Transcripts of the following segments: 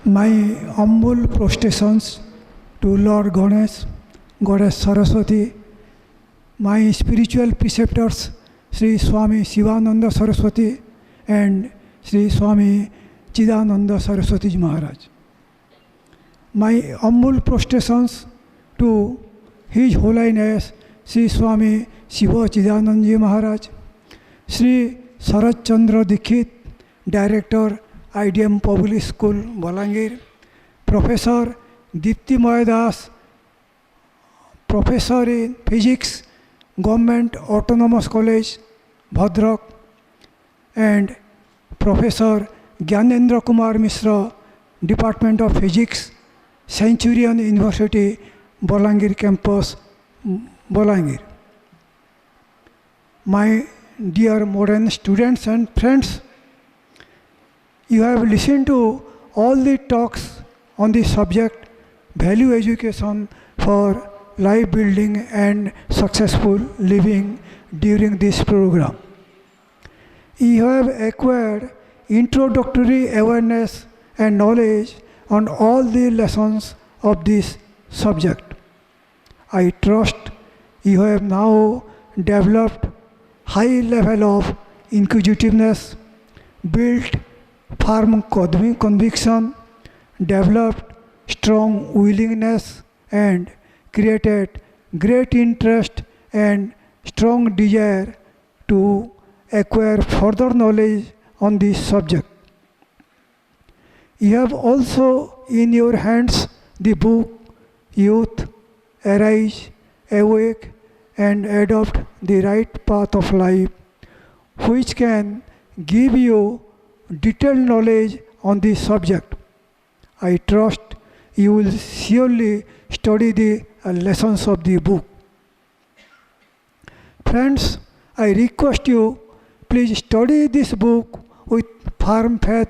My humble protestations to Lord Ganesh, Goddess Saraswati, my spiritual preceptors, Sri Swami Shivananda Saraswati and Sri Swami Chidananda Saraswati Ji Maharaj. My humble protestations to His Holiness Sri Swami Shiva Chidananda Ji Maharaj, Sri Sarat Chandra Dikshit, Director, IDM Public School, Balangir, Professor Dipti Moyadas, Professor in Physics, Government Autonomous College, Bhadrak, and Professor Gyanendra Kumar Mishra, Department of Physics, Centurion University, Balangir Campus, Balangir. My dear modern students and friends, you have listened to all the talks on the subject value education for life building and successful living during this program. You have acquired introductory awareness and knowledge on all the lessons of this subject. I trust you have now developed high level of inquisitiveness, built firm conviction, developed strong willingness, and created great interest and strong desire to acquire further knowledge on this subject. You have also in your hands the book Youth, Arise, Awake, and Adopt the Right Path of Life, which can give you detailed knowledge on this subject. I trust you will surely study the lessons of the book. Friends, I request you, please study this book with firm faith,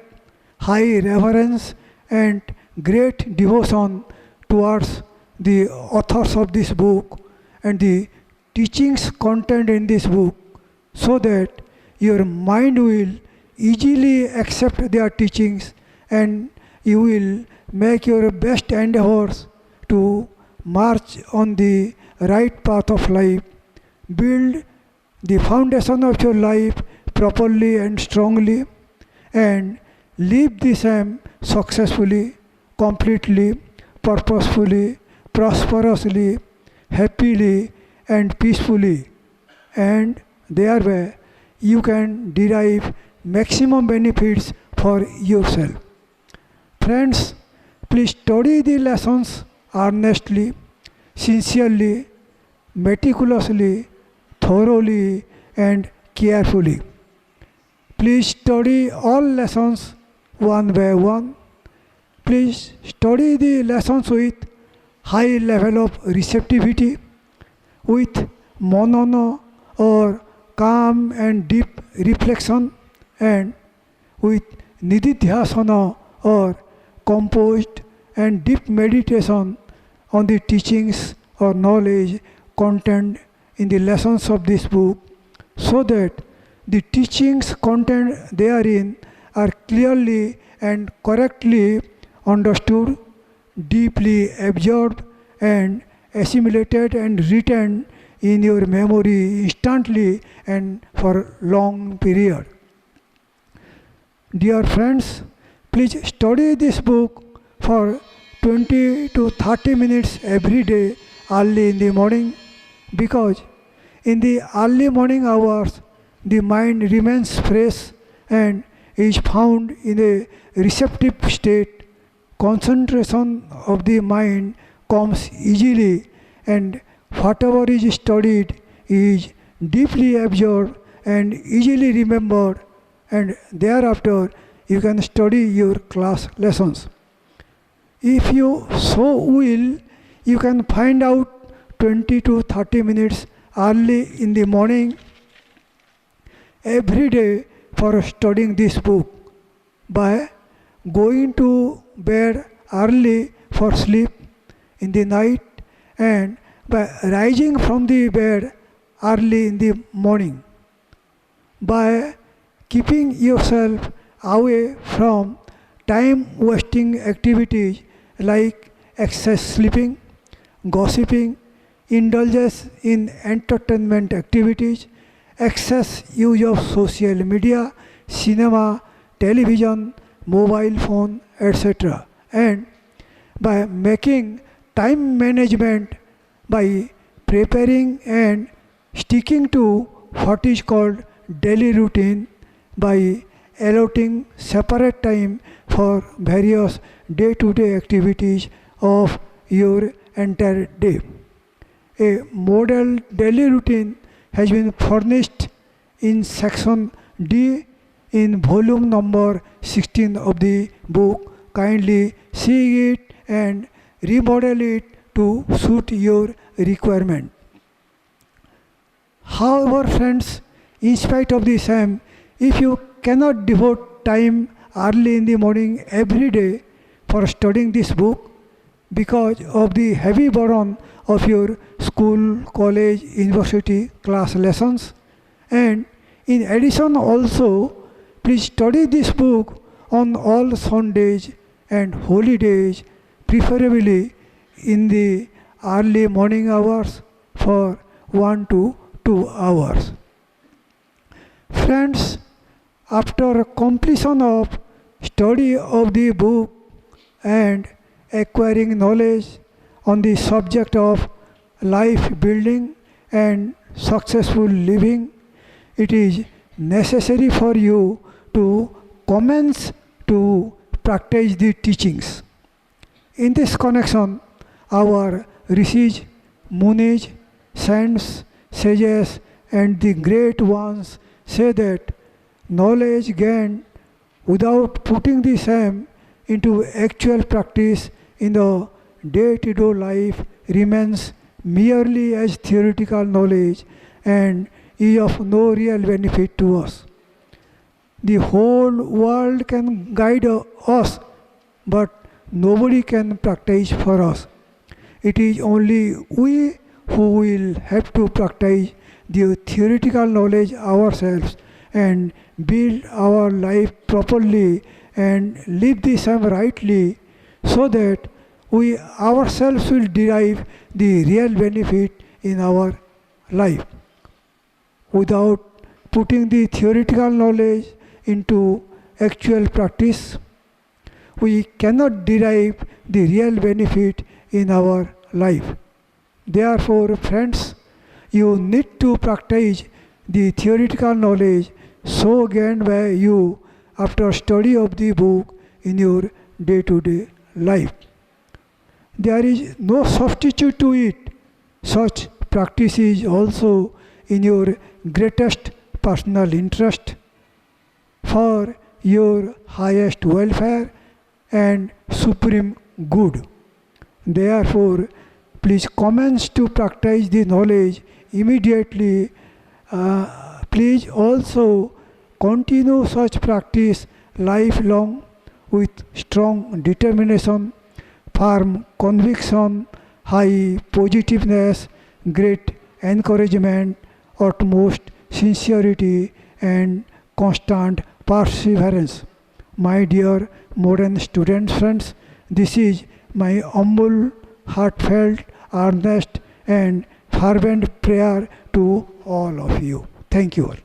high reverence, and great devotion towards the authors of this book and the teachings contained in this book, so that your mind will easily accept their teachings and you will make your best endeavors to march on the right path of life, build the foundation of your life properly and strongly, and live the same successfully, completely, purposefully, prosperously, happily, and peacefully, and thereby you can derive maximum benefits for yourself. Friends, please study the lessons earnestly, sincerely, meticulously, thoroughly, and carefully. Please study all lessons one by one. Please study the lessons with high level of receptivity, with monono or calm and deep reflection, and with nididhyasana or composed and deep meditation on the teachings or knowledge contained in the lessons of this book, so that the teachings contained therein are clearly and correctly understood, deeply absorbed, and assimilated and retained in your memory instantly and for long period. Dear friends, please study this book for 20 to 30 minutes every day early in the morning, because in the early morning hours the mind remains fresh and is found in a receptive state. Concentration of the mind comes easily, and whatever is studied is deeply absorbed and easily remembered, and thereafter you can study your class lessons. If you so will, you can find out 20 to 30 minutes early in the morning every day for studying this book by going to bed early for sleep in the night, and by rising from the bed early in the morning, by keeping yourself away from time-wasting activities like excess sleeping, gossiping, indulgence in entertainment activities, excess use of social media, cinema, television, mobile phone, etc. And by making time management by preparing and sticking to what is called daily routine by allotting separate time for various day-to-day activities of your entire day. A model daily routine has been furnished in section D in volume number 16 of the book. Kindly see it and remodel it to suit your requirement. However, friends, in spite of the same, if you cannot devote time early in the morning every day for studying this book because of the heavy burden of your school, college, university class lessons, and in addition also, please study this book on all Sundays and holy days, preferably in the early morning hours for 1 to 2 hours. Friends, after completion of study of the book and acquiring knowledge on the subject of life building and successful living, it is necessary for you to commence to practice the teachings. In this connection, our rishis, munis, saints, sages, and the great ones say that knowledge gained without putting the same into actual practice in the day-to-day life remains merely as theoretical knowledge and is of no real benefit to us. The whole world can guide us, but nobody can practice for us. It is only we who will have to practice the theoretical knowledge ourselves and build our life properly and live the same rightly so that we ourselves will derive the real benefit in our life. Without putting the theoretical knowledge into actual practice, we cannot derive the real benefit in our life. Therefore, friends, you need to practice the theoretical knowledge so gained by you after study of the book in your day-to-day life. There is no substitute to it. Such practice is also in your greatest personal interest for your highest welfare and supreme good. Therefore, please commence to practice the knowledge immediately. Please also continue such practice lifelong with strong determination, firm conviction, high positiveness, great encouragement, utmost sincerity, and constant perseverance. My dear modern student friends, this is my humble, heartfelt, earnest, and fervent prayer to all of you. Thank you all.